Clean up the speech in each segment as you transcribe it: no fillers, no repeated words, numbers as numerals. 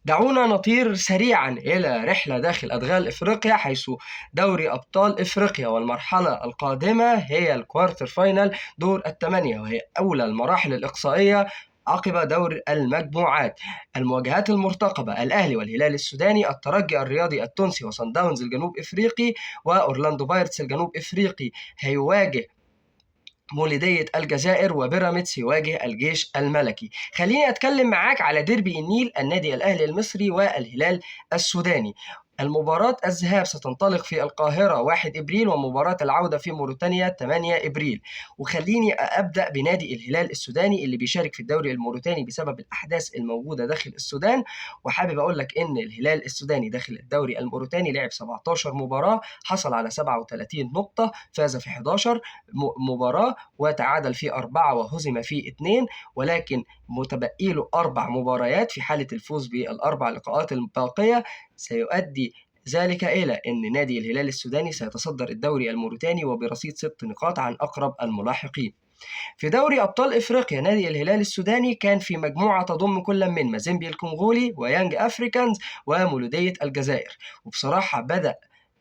دعونا نطير سريعا إلى رحلة داخل أدغال إفريقيا، حيث دوري أبطال إفريقيا والمرحلة القادمة هي الكوارتر فاينل، دور الثمانية، وهي أولى المراحل الإقصائية عقب دور المجموعات. المواجهات المرتقبة: الأهلي والهلال السوداني، الترجي الرياضي التونسي وصن داونز الجنوب إفريقي، وأورلاندو بايرتس الجنوب إفريقي هيواجه مولودية الجزائر، وبيراميدز يواجه الجيش الملكي. خليني أتكلم معاك على ديربي النيل، النادي الأهلي المصري والهلال السوداني. المباراة الذهاب ستنطلق في القاهرة 1 إبريل، ومباراة العودة في موريتانيا 8 إبريل. وخليني أبدأ بنادي الهلال السوداني اللي بيشارك في الدوري الموريتاني بسبب الأحداث الموجودة داخل السودان. وحابب أقول لك إن الهلال السوداني داخل الدوري الموريتاني لعب 17 مباراة، حصل على 37 نقطة، فاز في 11 مباراة وتعادل في 4 وهزم في 2، ولكن متبقي له 4 مباريات. في حالة الفوز بالأربع لقاءات الباقية سيؤدي ذلك إلى أن نادي الهلال السوداني سيتصدر الدوري الموريتاني وبرصيد 6 نقاط عن أقرب الملاحقين. في دوري أبطال إفريقيا، نادي الهلال السوداني كان في مجموعة تضم كل من مازيمبي الكونغولي ويانج أفريكانز ومولودية الجزائر. وبصراحة بدأ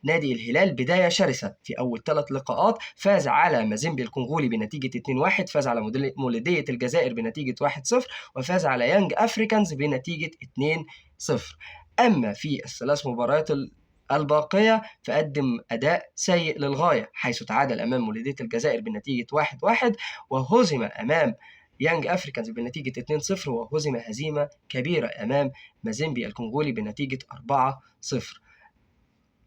نادي الهلال بداية شرسة. في أول 3 لقاءات فاز على مازيمبي الكونغولي بنتيجة 2-1، فاز على مولودية الجزائر بنتيجة 1-0، وفاز على يانج أفريكانز بنتيجة 2-0. أما في الثلاث مباريات الباقية فقدم أداء سيء للغاية، حيث تعادل أمام مولودية الجزائر بنتيجة 1-1، وهزم أمام يانج أفريكانز بنتيجة 2-0، وهزم هزيمة كبيرة أمام مازيمبي الكونغولي بنتيجة 4-0.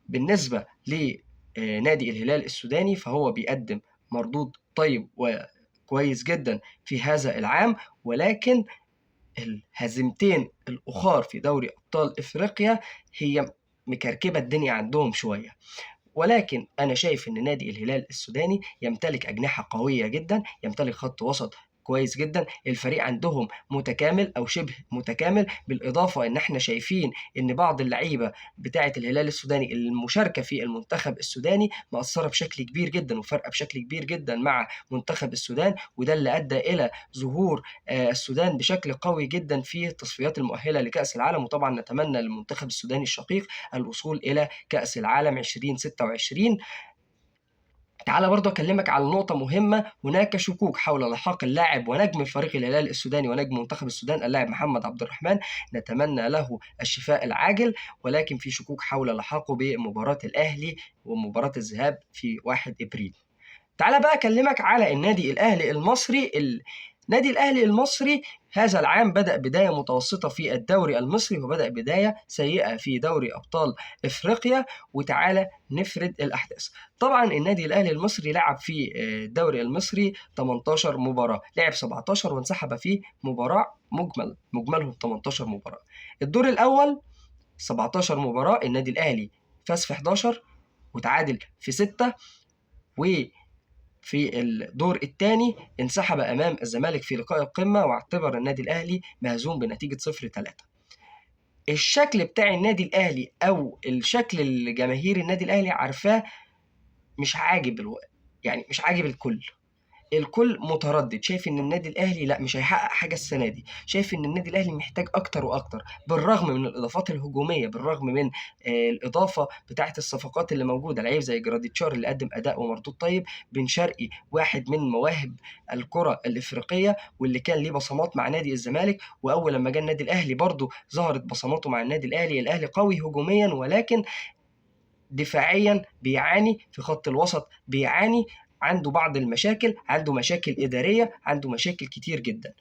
بالنسبة لنادي الهلال السوداني فهو بيقدم مردود طيب وكويس جدا في هذا العام، ولكن الهزيمتين الأخر في دوري أبطال إفريقيا هي مكركبة الدنيا عندهم شوية. ولكن أنا شايف إن نادي الهلال السوداني يمتلك أجنحة قوية جدا، يمتلك خط وسط كويس جدا، الفريق عندهم متكامل أو شبه متكامل، بالإضافة إن احنا شايفين إن بعض اللعيبة بتاعة الهلال السوداني المشاركة في المنتخب السوداني مأثرة بشكل كبير جدا وفرقة بشكل كبير جدا مع منتخب السودان، وده اللي أدى إلى ظهور السودان بشكل قوي جدا في التصفيات المؤهلة لكأس العالم. وطبعا نتمنى للمنتخب السوداني الشقيق الوصول إلى كأس العالم 2026. تعال برضه أكلمك على نقطة مهمة: هناك شكوك حول لحاق اللاعب ونجم فريق الهلال السوداني ونجم منتخب السودان اللاعب محمد عبد الرحمن، نتمنى له الشفاء العاجل، ولكن في شكوك حول لحاقه بمباراة الأهلي ومباراة الذهاب في 1 إبريل. تعال بقى أكلمك على النادي الأهلي المصري. النادي الأهلي المصري هذا العام بدأ بداية متوسطة في الدوري المصري، وبدأ بداية سيئة في دوري أبطال إفريقيا. وتعالى نفرد الأحداث. طبعا النادي الأهلي المصري لعب في الدوري المصري 18 مباراة، لعب 17 وانسحب في مباراة، مجملهم 18 مباراة. الدور الأول 17 مباراة النادي الأهلي فاز في 11 وتعادل في 6، وفي الدور الثاني انسحب أمام الزمالك في لقاء القمة، واعتبر النادي الأهلي مهزوم بنتيجة 0-3. الشكل بتاع النادي الأهلي أو الشكل اللي جماهير النادي الأهلي عارفاه مش عاجب يعني مش عاجب الكل متردد، شايف ان النادي الاهلي لا مش هيحقق حاجه السنه دي، شايف ان النادي الاهلي محتاج اكتر واكتر، بالرغم من الاضافات الهجوميه، بالرغم من الاضافه بتاعه الصفقات اللي موجوده، لعيب زي جراديتشار اللي قدم اداء ومردود طيب، بن شرقي واحد من مواهب الكره الافريقيه واللي كان ليه بصمات مع نادي الزمالك، واول لما جه النادي الاهلي برضه ظهرت بصماته مع النادي الاهلي. الاهلي قوي هجوميا ولكن دفاعيا بيعاني، في خط الوسط بيعاني، عنده بعض المشاكل، عنده مشاكل إدارية، عنده مشاكل كتير جدا.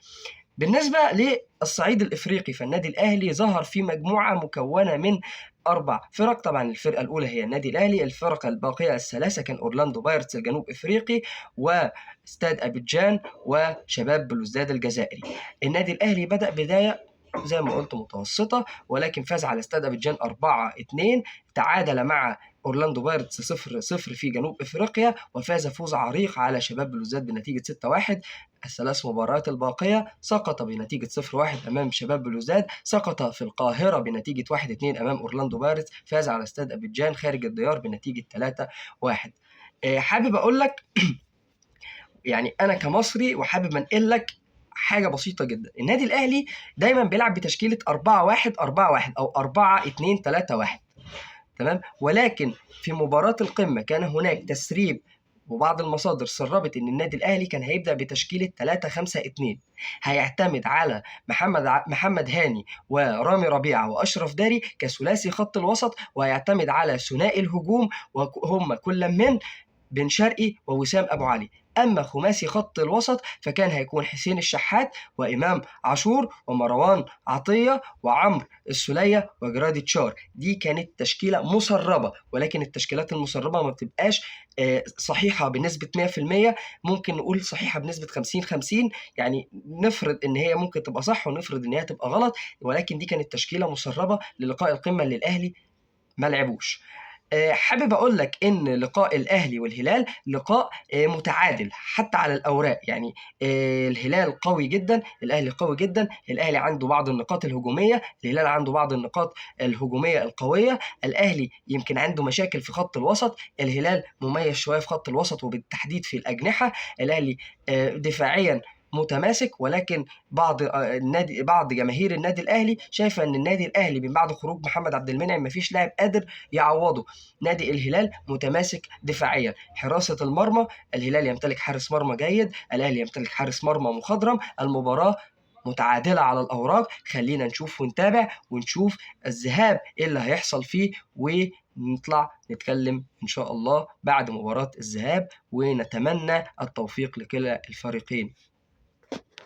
بالنسبة للصعيد الإفريقي فالنادي الأهلي ظهر في مجموعة مكونة من 4 فرق. طبعا الفرقة الأولى هي النادي الأهلي، الفرق الباقية الثلاثة كان أورلاندو بايرتس الجنوب إفريقي، واستاد أبيجان، وشباب بلوزداد الجزائري. النادي الأهلي بدأ بداية زي ما قلت متوسطة، ولكن فاز على استاد أبيجان 4-2، تعادل مع أورلاندو بايرتس 0-0 في جنوب إفريقيا، وفاز فوز عريق على شباب بلوزداد بنتيجة 6-1. الثلاث مباريات الباقية سقط بنتيجة 0-1 أمام شباب بلوزداد، سقط في القاهرة بنتيجة 1-2 أمام أورلاندو بايرتس، فاز على استاد أبيجان خارج الديار بنتيجة 3-1. حابب أقول لك يعني أنا كمصري وحابب أنقل لك حاجه بسيطه جدا. النادي الاهلي دايما بيلعب بتشكيله 4-1-4-1 او 4-2-3-1، تمام. ولكن في مباراه القمه كان هناك تسريب، وبعض المصادر سربت ان النادي الاهلي كان هيبدا بتشكيله 3-5-2، هيعتمد على محمد هاني ورامي ربيعه واشرف داري كثلاثي خط الوسط، وهيعتمد على ثنائي الهجوم وهم كل من بن شرقي ووسام ابو علي. اما خماسي خط الوسط فكان هيكون حسين الشحات وامام عاشور ومروان عطيه وعمرو السوليه وجرادي تشار. دي كانت تشكيله مسربه، ولكن التشكيلات المسربه ما بتبقاش صحيحه بنسبه 100%، ممكن نقول صحيحه بنسبه 50-50، يعني نفرض ان هي ممكن تبقى صح ونفرض ان هي تبقى غلط، ولكن دي كانت تشكيله مسربه للقاء القمه اللي الاهلي ما لعبوش. حابب اقول لك ان لقاء الاهلي والهلال لقاء متعادل حتى على الاوراق، يعني الهلال قوي جدا، الاهلي قوي جدا. الاهلي عنده بعض النقاط الهجوميه، الهلال عنده بعض النقاط الهجوميه القويه. الاهلي يمكن عنده مشاكل في خط الوسط، الهلال مميز شويه في خط الوسط وبالتحديد في الاجنحه. الاهلي دفاعيا متماسك، ولكن بعض جماهير النادي الاهلي شايفه ان النادي الاهلي من بعد خروج محمد عبد المنعم مفيش لاعب قادر يعوضه. نادي الهلال متماسك دفاعيا، حراسه المرمى الهلال يمتلك حارس مرمى جيد، الاهلي يمتلك حارس مرمى مخضرم. المباراه متعادله على الاوراق، خلينا نشوف ونتابع ونشوف الذهاب ايه اللي هيحصل فيه، ونطلع نتكلم ان شاء الله بعد مباراه الذهاب، ونتمنى التوفيق لكلا الفريقين.